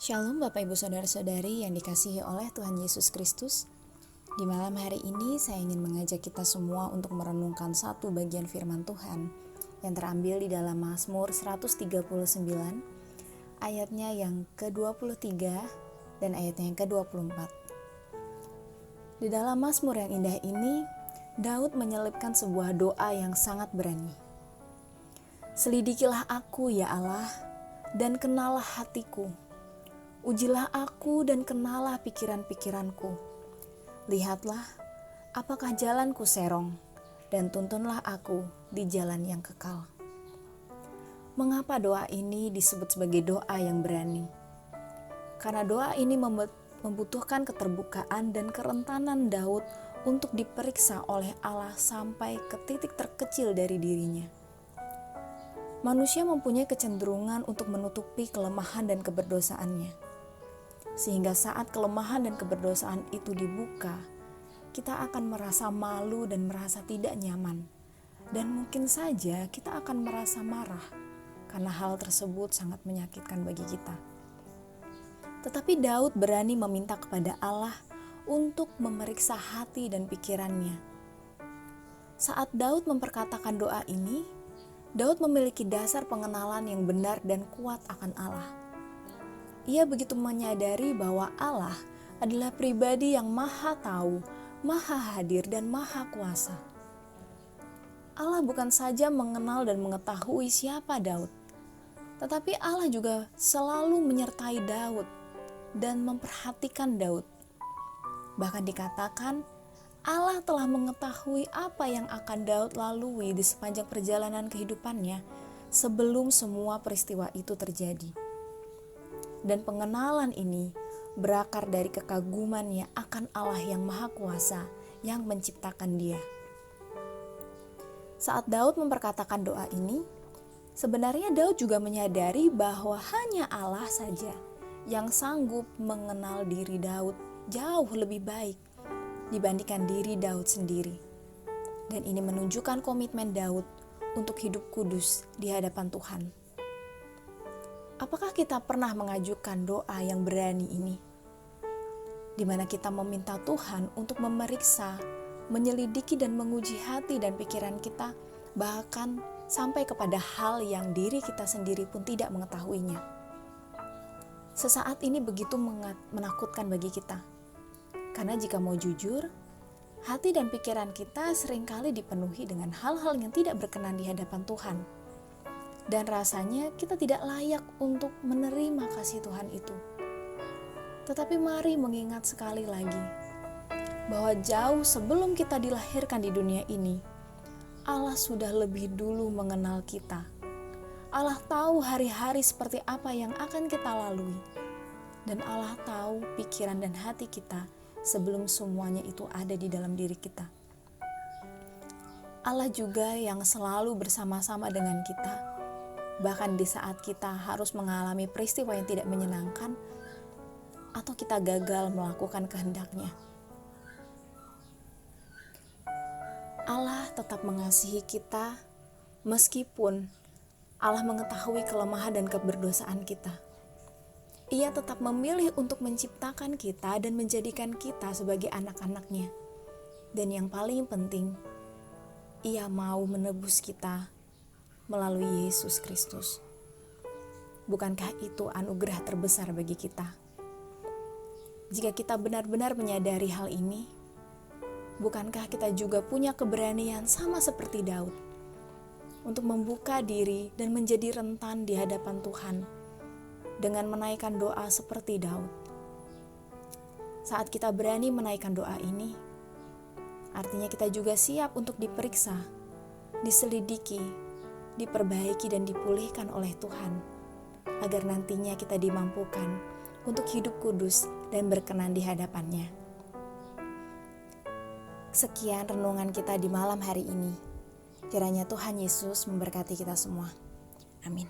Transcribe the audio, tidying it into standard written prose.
Shalom Bapak Ibu Saudara-saudari yang dikasihi oleh Tuhan Yesus Kristus. Di malam hari ini saya ingin mengajak kita semua untuk merenungkan satu bagian firman Tuhan yang terambil di dalam Mazmur 139 ayatnya yang ke-23 dan ayatnya yang ke-24. Di dalam Mazmur yang indah ini, Daud menyelipkan sebuah doa yang sangat berani. Selidikilah aku ya Allah, dan kenalah hatiku. Ujilah aku dan kenalah pikiran-pikiranku. Lihatlah, apakah jalanku serong, dan tuntunlah aku di jalan yang kekal. Mengapa doa ini disebut sebagai doa yang berani? Karena doa ini membutuhkan keterbukaan dan kerentanan Daud untuk diperiksa oleh Allah sampai ke titik terkecil dari dirinya. Manusia mempunyai kecenderungan untuk menutupi kelemahan dan keberdosaannya. Sehingga saat kelemahan dan keberdosaan itu dibuka, kita akan merasa malu dan merasa tidak nyaman. Dan mungkin saja kita akan merasa marah karena hal tersebut sangat menyakitkan bagi kita. Tetapi Daud berani meminta kepada Allah untuk memeriksa hati dan pikirannya. Saat Daud memperkatakan doa ini, Daud memiliki dasar pengenalan yang benar dan kuat akan Allah. Ia begitu menyadari bahwa Allah adalah pribadi yang maha tahu, maha hadir, dan maha kuasa. Allah bukan saja mengenal dan mengetahui siapa Daud, tetapi Allah juga selalu menyertai Daud dan memperhatikan Daud. Bahkan dikatakan, Allah telah mengetahui apa yang akan Daud lalui di sepanjang perjalanan kehidupannya sebelum semua peristiwa itu terjadi. Dan pengenalan ini berakar dari kekagumannya akan Allah yang Maha Kuasa yang menciptakan dia. Saat Daud memperkatakan doa ini, sebenarnya Daud juga menyadari bahwa hanya Allah saja yang sanggup mengenal diri Daud jauh lebih baik dibandingkan diri Daud sendiri. Dan ini menunjukkan komitmen Daud untuk hidup kudus di hadapan Tuhan. Apakah kita pernah mengajukan doa yang berani ini? Di mana kita meminta Tuhan untuk memeriksa, menyelidiki dan menguji hati dan pikiran kita, bahkan sampai kepada hal yang diri kita sendiri pun tidak mengetahuinya. Sesaat ini begitu menakutkan bagi kita. Karena jika mau jujur, hati dan pikiran kita seringkali dipenuhi dengan hal-hal yang tidak berkenan di hadapan Tuhan. Dan rasanya kita tidak layak untuk menerima kasih Tuhan itu. Tetapi mari mengingat sekali lagi bahwa jauh sebelum kita dilahirkan di dunia ini, Allah sudah lebih dulu mengenal kita. Allah tahu hari-hari seperti apa yang akan kita lalui. Dan Allah tahu pikiran dan hati kita sebelum semuanya itu ada di dalam diri kita. Allah juga yang selalu bersama-sama dengan kita. Bahkan di saat kita harus mengalami peristiwa yang tidak menyenangkan atau kita gagal melakukan kehendak-Nya. Allah tetap mengasihi kita meskipun Allah mengetahui kelemahan dan keberdosaan kita. Ia tetap memilih untuk menciptakan kita dan menjadikan kita sebagai anak-anak-Nya. Dan yang paling penting, Ia mau menebus kita melalui Yesus Kristus. Bukankah itu anugerah terbesar bagi kita? Jika kita benar-benar menyadari hal ini, bukankah kita juga punya keberanian sama seperti Daud untuk membuka diri dan menjadi rentan di hadapan Tuhan dengan menaikkan doa seperti Daud? Saat kita berani menaikkan doa ini, artinya kita juga siap untuk diperiksa, diselidiki, diperbaiki dan dipulihkan oleh Tuhan, agar nantinya kita dimampukan untuk hidup kudus dan berkenan di hadapan-Nya. Sekian renungan kita di malam hari ini. Kiranya Tuhan Yesus memberkati kita semua. Amin.